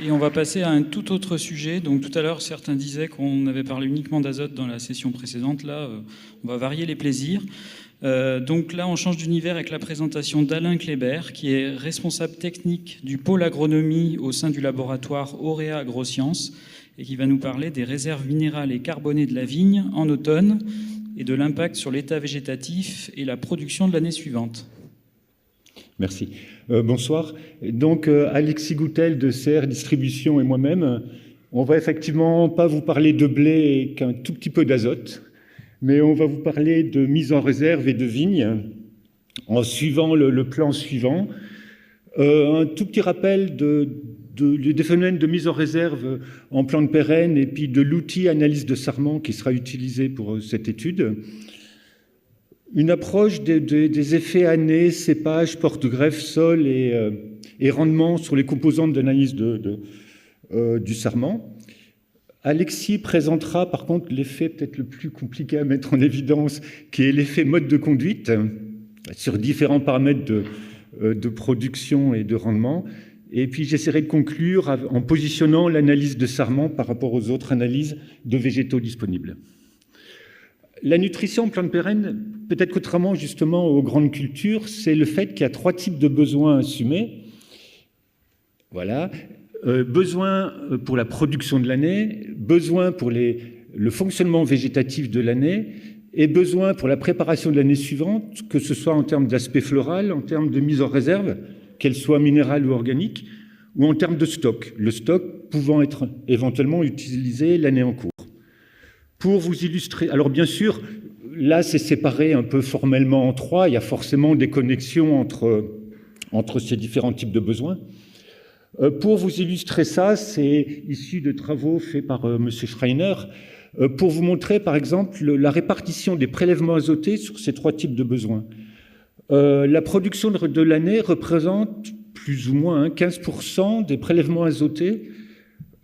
Et on va passer à un tout autre sujet. Donc tout à l'heure, certains disaient qu'on avait parlé uniquement d'azote dans la session précédente. Là, on va varier les plaisirs. Donc là, on change d'univers avec la présentation d'Alain Kléber, qui est responsable technique du pôle agronomie au sein du laboratoire Auréa Agrosciences, et qui va nous parler des réserves minérales et carbonées de la vigne en automne et de l'impact sur l'état végétatif et la production de l'année suivante. Merci. Bonsoir. Donc, Alexis Goutel de CR Distribution et moi-même, on va effectivement pas vous parler de blé et qu'un tout petit peu d'azote, mais on va vous parler de mise en réserve et de vignes en suivant le plan suivant. Un tout petit rappel des phénomènes de mise en réserve en plante pérenne et puis de l'outil analyse de sarment qui sera utilisé pour cette étude. Une approche des effets année, cépage, porte-greffe, sol et rendement sur les composantes d'analyse du sarment. Alexis présentera par contre l'effet peut-être le plus compliqué à mettre en évidence, qui est l'effet mode de conduite sur différents paramètres de production et de rendement. Et puis j'essaierai de conclure en positionnant l'analyse de sarment par rapport aux autres analyses de végétaux disponibles. La nutrition en plante pérenne, peut-être contrairement justement aux grandes cultures, c'est le fait qu'il y a 3 types de besoins assumés. Voilà. Besoin pour la production de l'année, besoin pour le fonctionnement végétatif de l'année et besoin pour la préparation de l'année suivante, que ce soit en termes d'aspect floral, en termes de mise en réserve, qu'elle soit minérale ou organique, ou en termes de stock, le stock pouvant être éventuellement utilisé l'année en cours. Pour vous illustrer, alors bien sûr, là c'est séparé un peu formellement en 3, il y a forcément des connexions entre ces différents types de besoins. Pour vous illustrer ça, c'est issu de travaux faits par M. Schreiner, pour vous montrer par exemple la répartition des prélèvements azotés sur ces 3 types de besoins. La production de l'année représente plus ou moins 15% des prélèvements azotés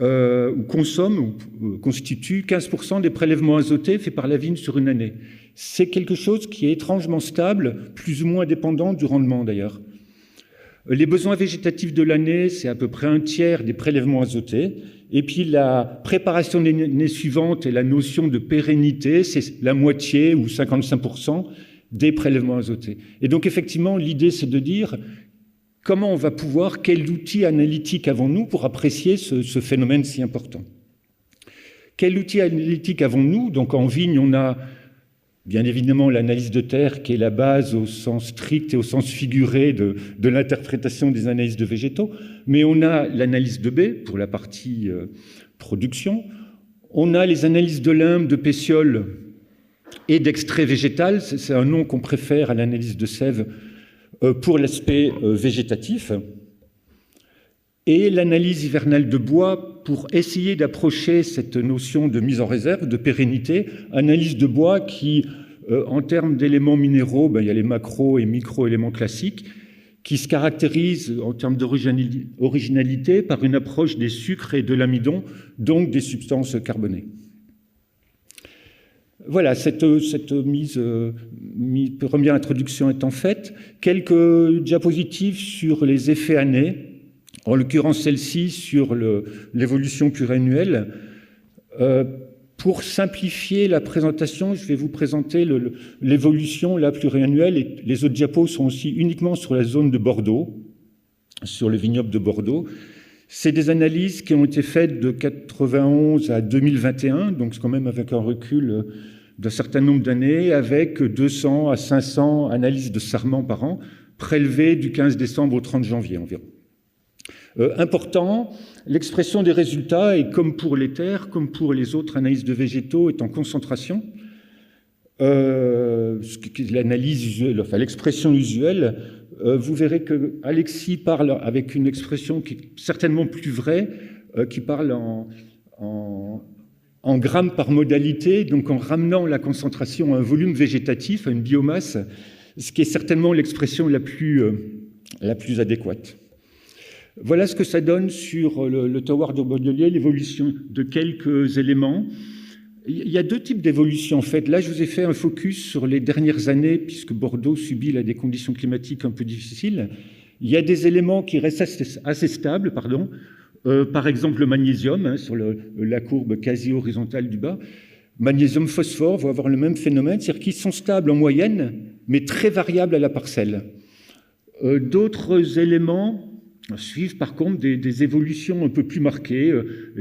ou consomme ou constitue 15% des prélèvements azotés faits par la vigne sur une année. C'est quelque chose qui est étrangement stable, plus ou moins dépendant du rendement d'ailleurs. Les besoins végétatifs de l'année, c'est à peu près 1/3 des prélèvements azotés. Et puis la préparation de l'année suivante et la notion de pérennité, c'est la moitié ou 55% des prélèvements azotés. Et donc effectivement, l'idée c'est de dire comment on va pouvoir, quel outil analytique avons-nous pour apprécier ce phénomène si important. Quel outil analytique avons-nous? Donc en vigne, on a bien évidemment l'analyse de terre qui est la base au sens strict et au sens figuré de l'interprétation des analyses de végétaux, mais on a l'analyse de B pour la partie production, on a les analyses de limbes, de pétiole et d'extrait végétal, c'est un nom qu'on préfère à l'analyse de sève pour l'aspect végétatif, et l'analyse hivernale de bois pour essayer d'approcher cette notion de mise en réserve, de pérennité, analyse de bois qui, en termes d'éléments minéraux, il y a les macro- et micro-éléments classiques, qui se caractérisent en termes d'originalité par une approche des sucres et de l'amidon, donc des substances carbonées. Voilà, cette première introduction étant faite, quelques diapositives sur les effets année, en l'occurrence celle-ci sur l'évolution pluriannuelle. Pour simplifier la présentation, je vais vous présenter l'évolution pluriannuelle, et les autres diapos sont aussi uniquement sur la zone de Bordeaux, sur le vignoble de Bordeaux. C'est des analyses qui ont été faites de 91 à 2021, donc c'est quand même avec un recul d'un certain nombre d'années, avec 200 à 500 analyses de sarment par an, prélevées du 15 décembre au 30 janvier environ. Important, l'expression des résultats, et comme pour les terres, comme pour les autres analyses de végétaux, est en concentration. L'analyse usuelle, enfin l'expression usuelle, vous verrez que Alexis parle avec une expression qui est certainement plus vraie, qui parle en grammes par modalité, donc en ramenant la concentration à un volume végétatif, à une biomasse, ce qui est certainement l'expression la plus adéquate. Voilà ce que ça donne sur le terroir de Bordelais, l'évolution de quelques éléments. Il y a 2 types d'évolution en fait. Là, je vous ai fait un focus sur les dernières années, puisque Bordeaux subit là, des conditions climatiques un peu difficiles. Il y a des éléments qui restent assez stables, Par exemple, le magnésium, hein, sur la courbe quasi horizontale du bas. Magnésium, phosphore vont avoir le même phénomène, c'est-à-dire qu'ils sont stables en moyenne, mais très variables à la parcelle. D'autres éléments suivent par contre des évolutions un peu plus marquées.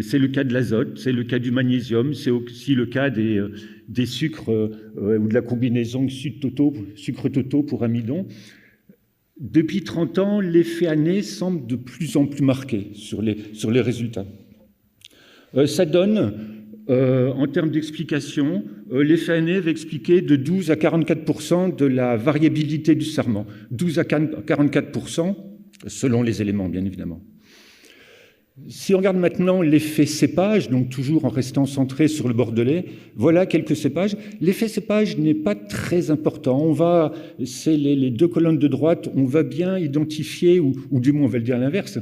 C'est le cas de l'azote, c'est le cas du magnésium, c'est aussi le cas des sucres ou de la combinaison sucre totaux pour amidon. Depuis 30 ans, l'effet année semble de plus en plus marqué sur les résultats. Ça donne, en termes d'explication, l'effet année va expliquer de 12 à 44% de la variabilité du sarment. 12 à 44%, selon les éléments, bien évidemment. Si on regarde maintenant l'effet cépage, donc toujours en restant centré sur le bordelais, voilà quelques cépages. L'effet cépage n'est pas très important. C'est les deux colonnes de droite, on va bien identifier, ou du moins on va le dire à l'inverse,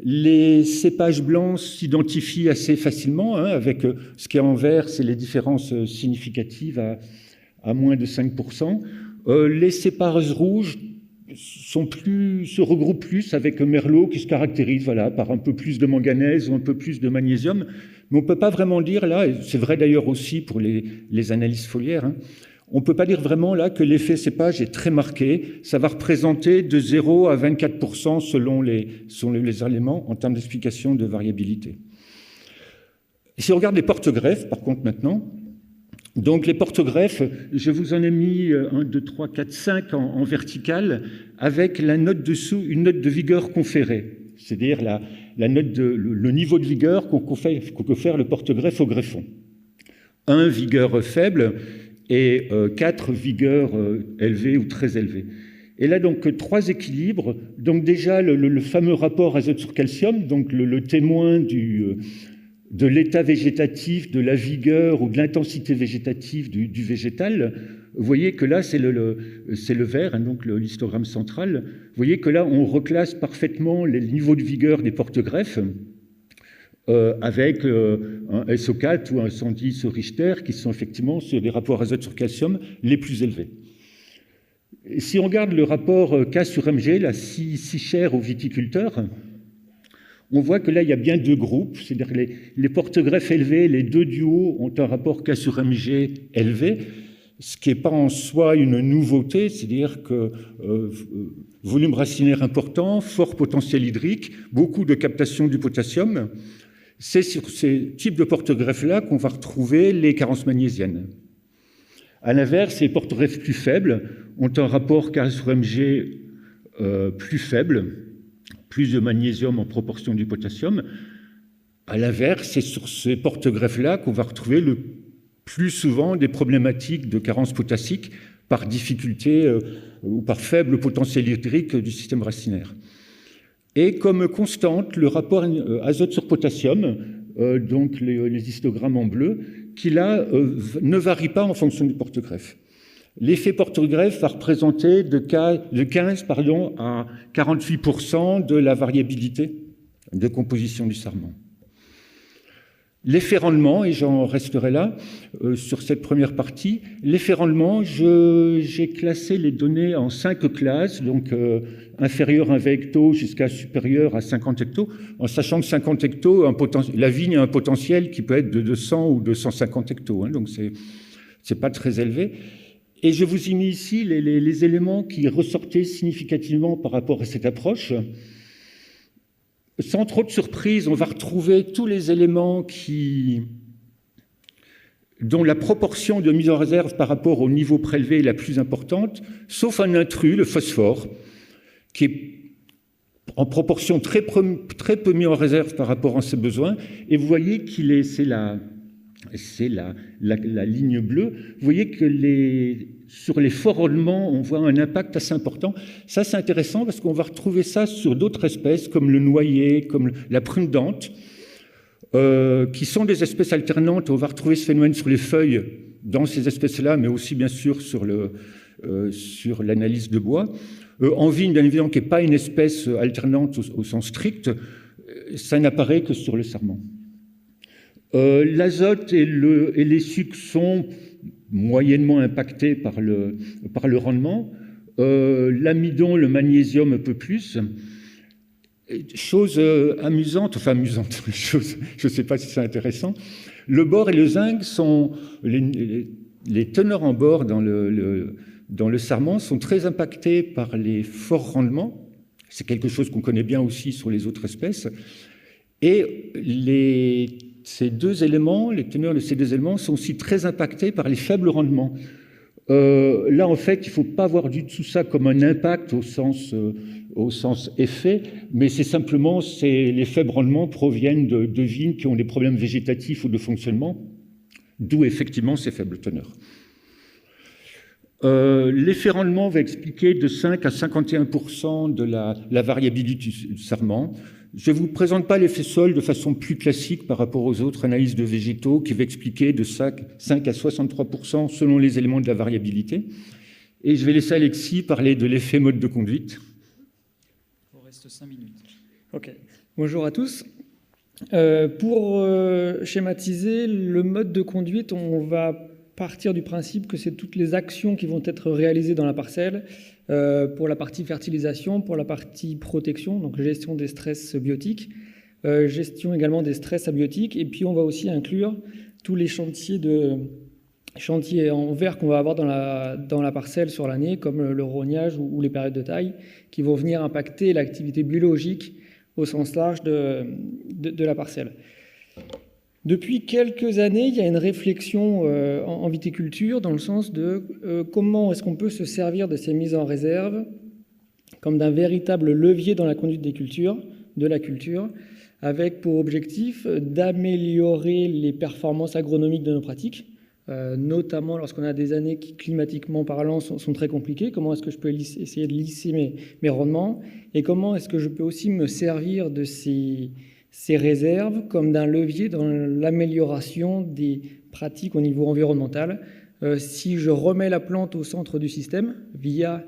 les cépages blancs s'identifient assez facilement, hein, avec ce qui est en vert, c'est les différences significatives à moins de 5%. Les cépages rouges se regroupent plus avec Merlot qui se caractérise par un peu plus de manganèse ou un peu plus de magnésium. Mais on ne peut pas vraiment dire là, et c'est vrai d'ailleurs aussi pour les analyses foliaires, hein, on ne peut pas dire vraiment là que l'effet cépage est très marqué. Ça va représenter de 0 à 24% selon les éléments en termes d'explication de variabilité. Et si on regarde les porte-greffes, par contre, maintenant, donc les porte-greffes, je vous en ai mis 1, 2, 3, 4, 5 en vertical, avec la note dessous, une note de vigueur conférée, c'est-à-dire la note le niveau de vigueur qu'on confère le porte-greffe au greffon. 1, vigueur faible, et 4, vigueur élevée ou très élevée. Et là, donc, 3 équilibres. Donc déjà, le fameux rapport azote sur calcium, donc le témoin de l'état végétatif, de la vigueur ou de l'intensité végétative du végétal. Vous voyez que là, c'est le vert, hein, donc l'histogramme central. Vous voyez que là, on reclasse parfaitement les niveaux de vigueur des porte-greffes avec un SO4 ou un 110 Richter qui sont effectivement sur des rapports azote sur calcium les plus élevés. Et si on regarde le rapport K sur Mg, là, si cher aux viticulteurs, on voit que là, il y a bien deux groupes, c'est-à-dire que les porte-greffes élevés, les deux duos ont un rapport K sur Mg élevé, ce qui n'est pas en soi une nouveauté, c'est-à-dire que volume racinaire important, fort potentiel hydrique, beaucoup de captation du potassium. C'est sur ces types de porte-greffes-là qu'on va retrouver les carences magnésiennes. À l'inverse, les porte-greffes plus faibles ont un rapport K sur Mg plus faible, plus de magnésium en proportion du potassium. À l'inverse, c'est sur ces porte-greffes-là qu'on va retrouver le plus souvent des problématiques de carence potassique par difficulté ou par faible potentiel hydrique du système racinaire. Et comme constante, le rapport azote sur potassium, donc les histogrammes en bleu, qui là ne varie pas en fonction du porte-greffe. L'effet porte-greffe va représenter de 15 à 48% de la variabilité de composition du sarment. L'effet rendement, et j'en resterai là sur cette première partie, l'effet rendement, j'ai classé les données en 5 classes, donc inférieur à 20 hectos jusqu'à supérieur à 50 hectos, en sachant que 50 hectos, la vigne a un potentiel qui peut être de 200 ou 250 hectos, hein, donc c'est pas très élevé. Et je vous ai mis ici les éléments qui ressortaient significativement par rapport à cette approche. Sans trop de surprise, on va retrouver tous les éléments dont la proportion de mise en réserve par rapport au niveau prélevé est la plus importante, sauf un intrus, le phosphore, qui est en proportion très peu mis en réserve par rapport à ses besoins. Et vous voyez c'est la ligne bleue. Vous voyez que sur les forts rendements, on voit un impact assez important. Ça, c'est intéressant parce qu'on va retrouver ça sur d'autres espèces, comme le noyer, comme la prune dente, qui sont des espèces alternantes. On va retrouver ce phénomène sur les feuilles dans ces espèces-là, mais aussi, bien sûr, sur l'analyse de bois. En vigne, bien évidemment, qui n'est pas une espèce alternante au sens strict, ça n'apparaît que sur le sarment. L'azote et les sucs sont moyennement impactés par le rendement. L'amidon, le magnésium un peu plus. chose amusante, chose, je ne sais pas si c'est intéressant, le bore et le zinc sont, les teneurs en bore dans le sarment sont très impactées par les forts rendements. C'est quelque chose qu'on connaît bien aussi sur les autres espèces. Et ces deux éléments, les teneurs de ces deux éléments, sont aussi très impactés par les faibles rendements. Là, en fait, il ne faut pas voir du tout ça comme un impact au sens effet, mais c'est simplement les faibles rendements proviennent de vignes qui ont des problèmes végétatifs ou de fonctionnement, d'où effectivement ces faibles teneurs. L'effet rendement va expliquer de 5 à 51% de la variabilité du sarment. Je ne vous présente pas l'effet sol de façon plus classique par rapport aux autres analyses de végétaux qui va expliquer de 5 à 63% selon les éléments de la variabilité. Et je vais laisser Alexis parler de l'effet mode de conduite. Il vous reste 5 minutes. Ok. Bonjour à tous. Pour schématiser le mode de conduite, on va partir du principe que c'est toutes les actions qui vont être réalisées dans la parcelle pour la partie fertilisation, pour la partie protection, donc gestion des stress biotiques, gestion également des stress abiotiques, et puis on va aussi inclure tous les chantiers en vert qu'on va avoir dans la parcelle sur l'année, comme le rognage ou les périodes de taille, qui vont venir impacter l'activité biologique au sens large de la parcelle. Depuis quelques années, il y a une réflexion en viticulture dans le sens de comment est-ce qu'on peut se servir de ces mises en réserve comme d'un véritable levier dans la conduite de la culture, avec pour objectif d'améliorer les performances agronomiques de nos pratiques, notamment lorsqu'on a des années qui, climatiquement parlant, sont très compliquées. Comment est-ce que je peux essayer de lisser mes rendements, et comment est-ce que je peux aussi me servir de ces réserves comme d'un levier dans l'amélioration des pratiques au niveau environnemental. Si je remets la plante au centre du système via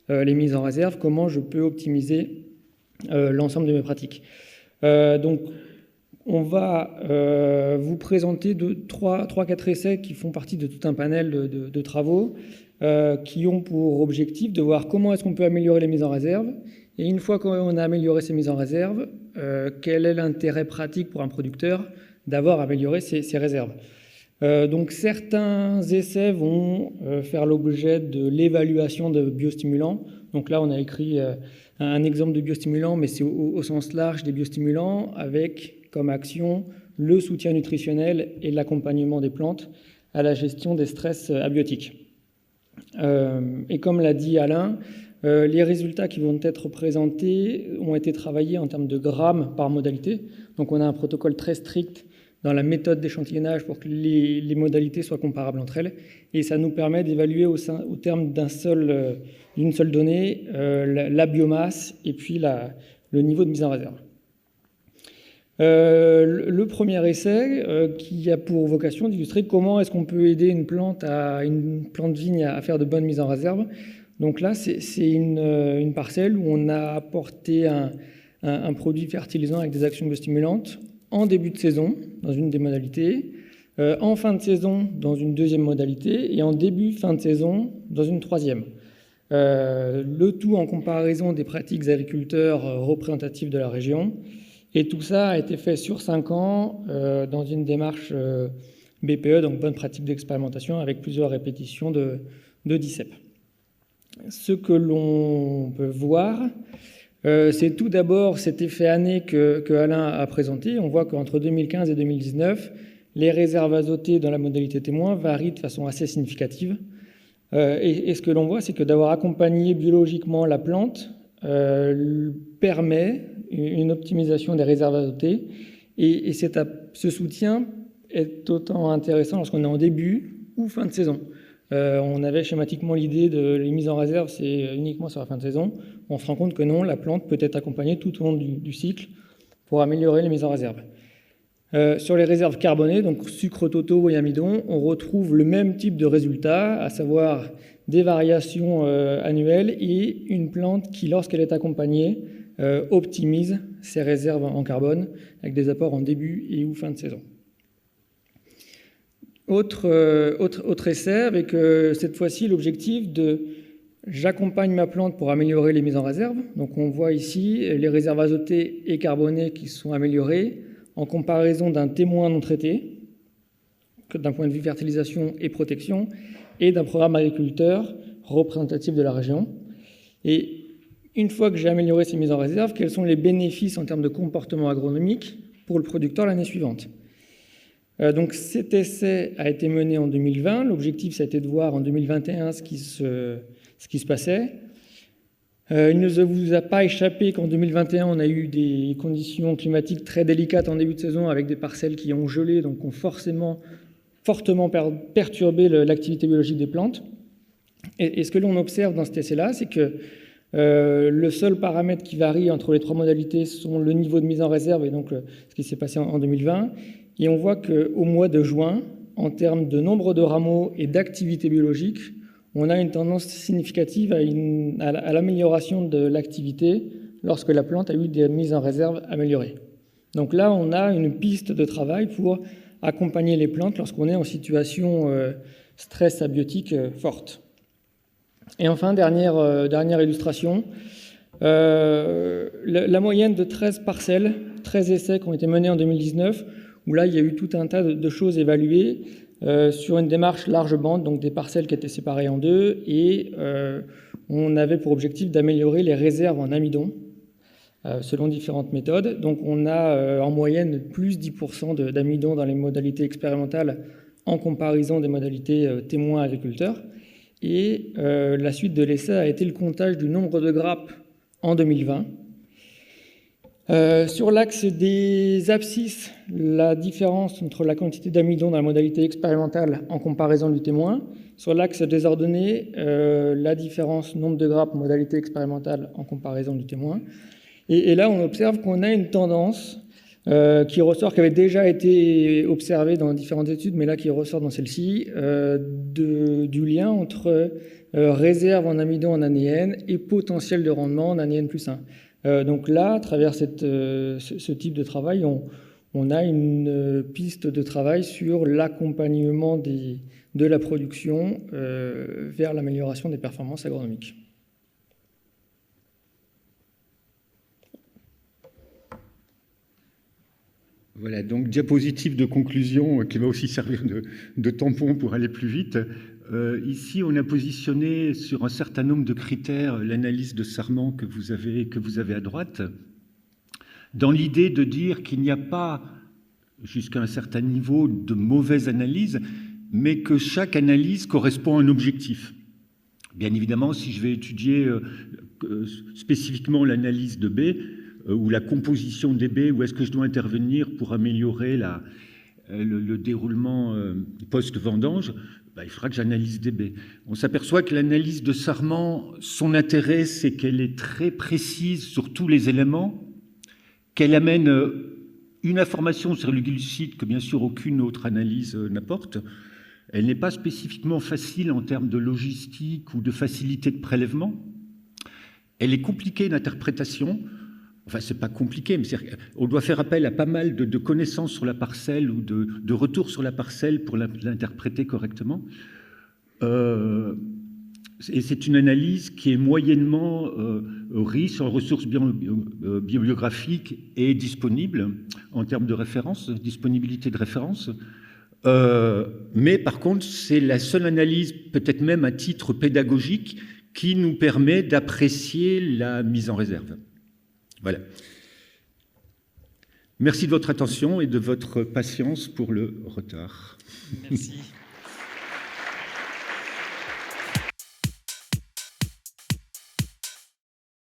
les mises en réserve, comment je peux optimiser l'ensemble de mes pratiques. Donc, on va vous présenter 3-4 essais qui font partie de tout un panel de travaux qui ont pour objectif de voir comment est-ce qu'on peut améliorer les mises en réserve. Et une fois qu'on a amélioré ces mises en réserve, quel est l'intérêt pratique pour un producteur d'avoir amélioré ces réserves. Donc certains essais vont faire l'objet de l'évaluation de biostimulants. Donc là, on a écrit un exemple de biostimulant, mais c'est au sens large des biostimulants, avec comme action le soutien nutritionnel et l'accompagnement des plantes à la gestion des stress abiotiques. Et comme l'a dit Alain, les résultats qui vont être présentés ont été travaillés en termes de grammes par modalité. Donc on a un protocole très strict dans la méthode d'échantillonnage pour que les modalités soient comparables entre elles. Et ça nous permet d'évaluer au terme d'une seule donnée la biomasse et puis le niveau de mise en réserve. Le premier essai qui a pour vocation d'illustrer comment est-ce qu'on peut aider une plante vigne à faire de bonnes mises en réserve. Donc là, c'est une parcelle où on a apporté un produit fertilisant avec des actions biostimulantes en début de saison, dans une des modalités, en fin de saison, dans une deuxième modalité, et en début-fin de saison, dans une troisième. Le tout en comparaison des pratiques agriculteurs représentatives de la région. Et tout ça a été fait sur 5 ans dans une démarche BPE, donc bonne pratique d'expérimentation, avec plusieurs répétitions de DICEP. Ce que l'on peut voir, c'est tout d'abord cet effet année que Alain a présenté. On voit qu'entre 2015 et 2019, les réserves azotées dans la modalité témoin varient de façon assez significative. Et ce que l'on voit, c'est que d'avoir accompagné biologiquement la plante permet une optimisation des réserves azotées. Et ce soutien est autant intéressant lorsqu'on est en début ou fin de saison. On avait schématiquement l'idée de les mises en réserve, c'est uniquement sur la fin de saison. On se rend compte que non, la plante peut être accompagnée tout au long du cycle pour améliorer les mises en réserve. Sur les réserves carbonées, donc sucre totaux et amidon, on retrouve le même type de résultat, à savoir des variations annuelles et une plante qui, lorsqu'elle est accompagnée, optimise ses réserves en carbone avec des apports en début et ou fin de saison. Autre essai avec cette fois-ci l'objectif de J'accompagne ma plante pour améliorer les mises en réserve. Donc on voit ici les réserves azotées et carbonées qui sont améliorées en comparaison d'un témoin non traité, d'un point de vue fertilisation et protection, et d'un programme agriculteur représentatif de la région. Et une fois que j'ai amélioré ces mises en réserve, quels sont les bénéfices en termes de comportement agronomique pour le producteur l'année suivante? Donc cet essai a été mené en 2020. L'objectif, ça a été de voir en 2021 ce qui se passait. Il ne vous a pas échappé qu'en 2021, on a eu des conditions climatiques très délicates en début de saison avec des parcelles qui ont gelé, donc ont fortement perturbé l'activité biologique des plantes. Et ce que l'on observe dans cet essai-là, c'est que le seul paramètre qui varie entre les trois modalités sont le niveau de mise en réserve et donc ce qui s'est passé en 2020. Et on voit qu'au mois de juin, en termes de nombre de rameaux et d'activité biologique, on a une tendance significative à l'amélioration de l'activité lorsque la plante a eu des mises en réserve améliorées. Donc là, on a une piste de travail pour accompagner les plantes lorsqu'on est en situation stress abiotique forte. Et enfin, dernière illustration, la moyenne de 13 parcelles, 13 essais qui ont été menés en 2019, où là, il y a eu tout un tas de choses évaluées sur une démarche large bande, donc des parcelles qui étaient séparées en deux, et on avait pour objectif d'améliorer les réserves en amidon selon différentes méthodes. Donc on a en moyenne plus 10% d'amidon dans les modalités expérimentales en comparaison des modalités témoins agriculteurs. Et la suite de l'essai a été le comptage du nombre de grappes en 2020. Sur l'axe des abscisses, la différence entre la quantité d'amidon dans la modalité expérimentale en comparaison du témoin. Sur l'axe des ordonnées, la différence nombre de grappes modalité expérimentale en comparaison du témoin. Et là, on observe qu'on a une tendance qui ressort, qui avait déjà été observée dans différentes études, mais là qui ressort dans celle-ci, du lien entre réserve en amidon en année N et potentiel de rendement en année N+1. Donc là, à travers ce type de travail, on a une piste de travail sur l'accompagnement de la production vers l'amélioration des performances agronomiques. Voilà, donc diapositive de conclusion qui va aussi servir de tampon pour aller plus vite. Ici, on a positionné sur un certain nombre de critères l'analyse de Sarment que vous avez à droite, dans l'idée de dire qu'il n'y a pas, jusqu'à un certain niveau, de mauvaise analyse, mais que chaque analyse correspond à un objectif. Bien évidemment, si je vais étudier spécifiquement l'analyse de B, ou la composition des baies, où est-ce que je dois intervenir pour améliorer le déroulement post-vendange, il faudra que j'analyse des baies. On s'aperçoit que l'analyse de Sarment, son intérêt, c'est qu'elle est très précise sur tous les éléments, qu'elle amène une information sur le glucide que bien sûr aucune autre analyse n'apporte. Elle n'est pas spécifiquement facile en termes de logistique ou de facilité de prélèvement. Elle est compliquée d'interprétation. Enfin, c'est pas compliqué, mais on doit faire appel à pas mal de connaissances sur la parcelle ou de retours sur la parcelle pour l'interpréter correctement. Et c'est une analyse qui est moyennement riche en ressources bibliographiques et disponibles en termes de référence, disponibilité de référence. Mais par contre, c'est la seule analyse, peut-être même à titre pédagogique, qui nous permet d'apprécier la mise en réserve. Voilà. Merci de votre attention et de votre patience pour le retard. Merci.